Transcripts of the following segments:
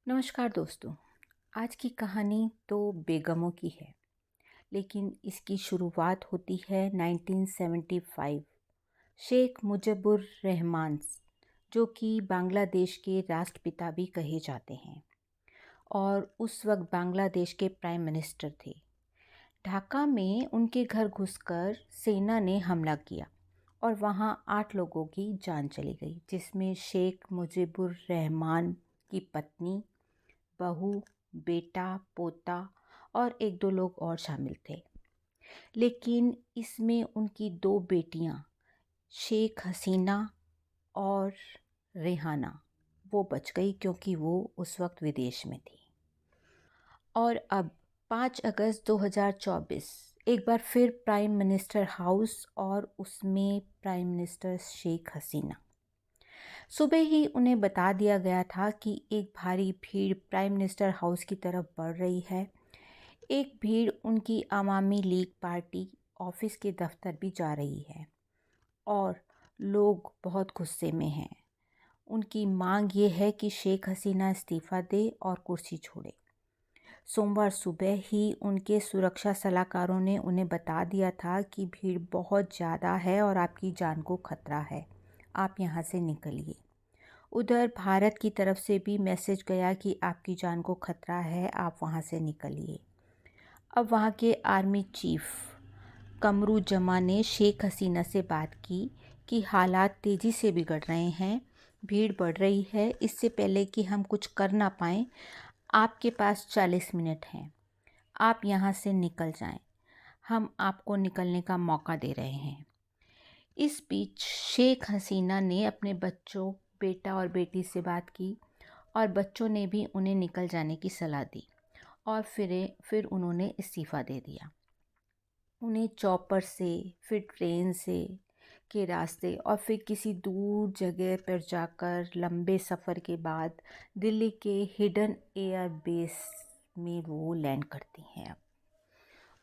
नमस्कार दोस्तों। आज की कहानी तो बेगमों की है, लेकिन इसकी शुरुआत होती है 1975 शेख मुजिबुर रहमान, जो कि बांग्लादेश के राष्ट्रपिता भी कहे जाते हैं और उस वक्त बांग्लादेश के प्राइम मिनिस्टर थे। ढाका में उनके घर घुसकर सेना ने हमला किया और वहां 8 लोगों की जान चली गई, जिसमें शेख मुजिबुर रहमान की पत्नी, बहू, बेटा, पोता और 1-2 लोग और शामिल थे। लेकिन इसमें उनकी 2 बेटियां शेख हसीना और रेहाना वो बच गई, क्योंकि वो उस वक्त विदेश में थी। और अब 5 अगस्त 2024 एक बार फिर प्राइम मिनिस्टर हाउस और उसमें प्राइम मिनिस्टर शेख हसीना। सुबह ही उन्हें बता दिया गया था कि एक भारी भीड़ प्राइम मिनिस्टर हाउस की तरफ बढ़ रही है। एक भीड़ उनकी अवामी लीग पार्टी ऑफिस के दफ्तर भी जा रही है और लोग बहुत गुस्से में हैं। उनकी मांग ये है कि शेख हसीना इस्तीफ़ा दे और कुर्सी छोड़े। सोमवार सुबह ही उनके सुरक्षा सलाहकारों ने उन्हें बता दिया था कि भीड़ बहुत ज़्यादा है और आपकी जान को खतरा है, आप यहाँ से निकलिए। उधर भारत की तरफ से भी मैसेज गया कि आपकी जान को खतरा है, आप वहाँ से निकलिए। अब वहाँ के आर्मी चीफ कमरुज्जमा ने शेख हसीना से बात की कि हालात तेज़ी से बिगड़ रहे हैं, भीड़ बढ़ रही है, इससे पहले कि हम कुछ कर ना पाएँ, आपके पास 40 मिनट हैं, आप यहाँ से निकल जाएं, हम आपको निकलने का मौका दे रहे हैं। इस बीच शेख हसीना ने अपने बच्चों, बेटा और बेटी से बात की और बच्चों ने भी उन्हें निकल जाने की सलाह दी और फिर उन्होंने इस्तीफ़ा दे दिया। उन्हें चॉपर से, फिर ट्रेन से के रास्ते और फिर किसी दूर जगह पर जाकर लंबे सफ़र के बाद दिल्ली के हिडन एयर बेस में वो लैंड करती हैं। अब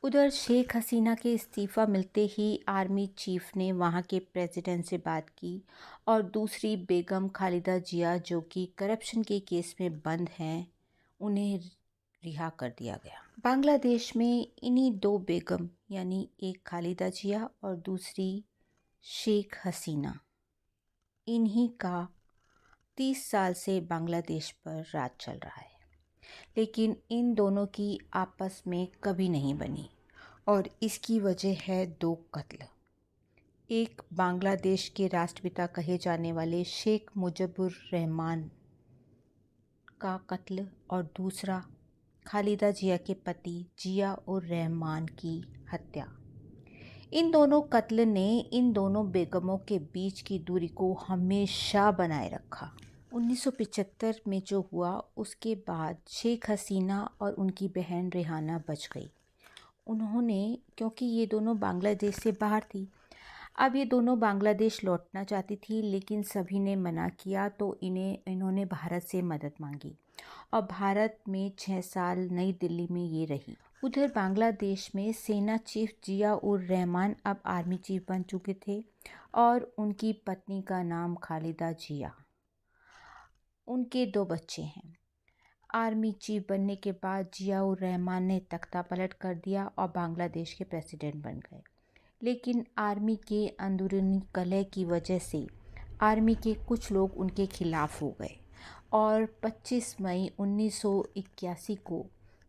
उधर शेख हसीना के इस्तीफ़ा मिलते ही आर्मी चीफ ने वहाँ के प्रेसिडेंट से बात की और दूसरी बेगम खालिदा जिया, जो कि करप्शन के केस में बंद हैं, उन्हें रिहा कर दिया गया। बांग्लादेश में इन्हीं 2 बेगम, यानी एक खालिदा जिया और दूसरी शेख हसीना, इन्हीं का 30 साल से बांग्लादेश पर राज चल रहा है। लेकिन इन दोनों की आपस में कभी नहीं बनी और इसकी वजह है 2 कत्ल। एक बांग्लादेश के राष्ट्रपिता कहे जाने वाले शेख मुजिबुर रहमान का कत्ल और दूसरा खालिदा जिया के पति जिया उर रहमान की हत्या। इन दोनों कत्ल ने इन दोनों बेगमों के बीच की दूरी को हमेशा बनाए रखा। 1975 में जो हुआ उसके बाद शेख हसीना और उनकी बहन रेहाना बच गई। उन्होंने, क्योंकि ये दोनों बांग्लादेश से बाहर थी, अब ये दोनों बांग्लादेश लौटना चाहती थी, लेकिन सभी ने मना किया, तो इन्होंने भारत से मदद मांगी और भारत में 6 साल नई दिल्ली में ये रही। उधर बांग्लादेश में सेना चीफ जिया उर रहमान अब आर्मी चीफ बन चुके थे और उनकी पत्नी का नाम खालिदा जिया। उनके 2 बच्चे हैं। आर्मी चीफ बनने के बाद जिया उर रहमान ने तख्ता पलट कर दिया और बांग्लादेश के प्रेसिडेंट बन गए। लेकिन आर्मी के अंदरूनी कलह की वजह से आर्मी के कुछ लोग उनके खिलाफ हो गए और 25 मई 1981 को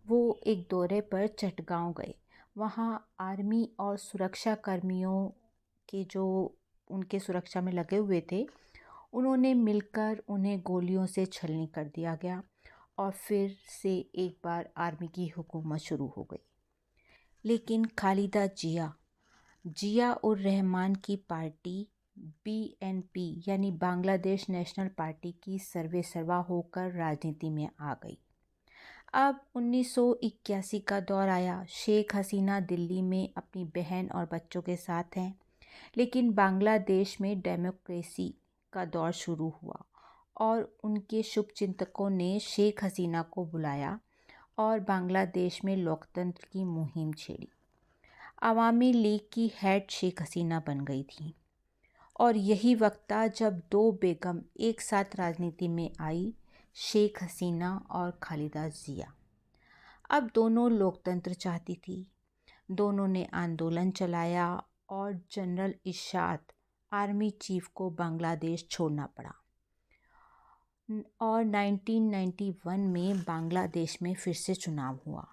वो एक दौरे पर चटगांव गए। वहाँ आर्मी और सुरक्षा कर्मियों के जो उनके सुरक्षा में लगे हुए थे, उन्होंने मिलकर उन्हें गोलियों से छलनी कर दिया गया और फिर से एक बार आर्मी की हुकूमत शुरू हो गई। लेकिन खालिदा जिया, जिया उर रहमान की पार्टी बीएनपी यानी बांग्लादेश नेशनल पार्टी की सर्वेसर्वा होकर राजनीति में आ गई। अब 1981 का दौर आया। शेख हसीना दिल्ली में अपनी बहन और बच्चों के साथ हैं, लेकिन बांग्लादेश में डेमोक्रेसी का दौर शुरू हुआ और उनके शुभचिंतकों ने शेख हसीना को बुलाया और बांग्लादेश में लोकतंत्र की मुहिम छेड़ी। अवामी लीग की हेड शेख हसीना बन गई थी और यही वक्त था जब 2 बेगम एक साथ राजनीति में आई, शेख हसीना और खालिदा जिया। अब दोनों लोकतंत्र चाहती थी। दोनों ने आंदोलन चलाया और जनरल इरशाद आर्मी चीफ को बांग्लादेश छोड़ना पड़ा। और 1991 में बांग्लादेश में फिर से चुनाव हुआ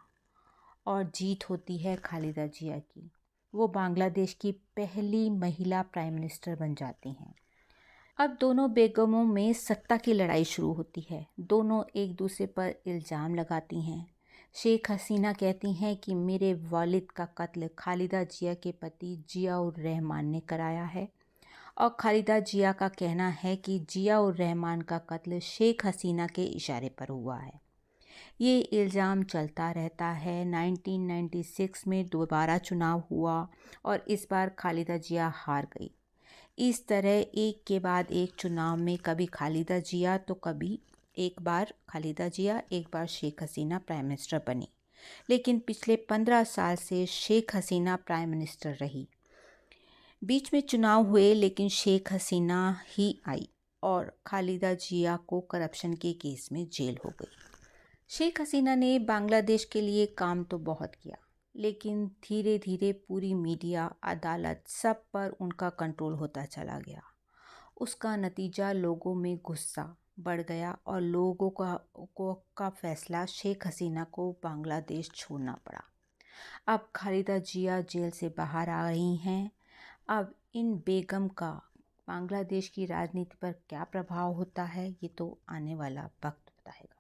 और जीत होती है खालिदा जिया की। वो बांग्लादेश की पहली महिला प्राइम मिनिस्टर बन जाती हैं। अब दोनों बेगमों में सत्ता की लड़ाई शुरू होती है। दोनों एक दूसरे पर इल्ज़ाम लगाती हैं। शेख हसीना कहती हैं कि मेरे वालिद का कत्ल खालिदा जिया के पति जिया उर रहमान ने कराया है, और खालिदा जिया का कहना है कि जिया उर रहमान का कत्ल शेख हसीना के इशारे पर हुआ है। ये इल्ज़ाम चलता रहता है। 1996 में दोबारा चुनाव हुआ और इस बार खालिदा जिया हार गई। इस तरह एक के बाद एक चुनाव में कभी खालिदा जिया तो कभी एक बार खालिदा जिया, एक बार शेख हसीना प्राइम मिनिस्टर बनी। लेकिन पिछले 15 साल से शेख हसीना प्राइम मिनिस्टर रही। बीच में चुनाव हुए लेकिन शेख हसीना ही आई और खालिदा जिया को करप्शन के केस में जेल हो गई। शेख हसीना ने बांग्लादेश के लिए काम तो बहुत किया, लेकिन धीरे धीरे पूरी मीडिया, अदालत, सब पर उनका कंट्रोल होता चला गया। उसका नतीजा लोगों में गुस्सा बढ़ गया और लोगों का फैसला शेख हसीना को बांग्लादेश छोड़ना पड़ा। अब खालिदा जिया जेल से बाहर आ रही हैं। अब इन बेगम का बांग्लादेश की राजनीति पर क्या प्रभाव होता है, ये तो आने वाला वक्त बताएगा।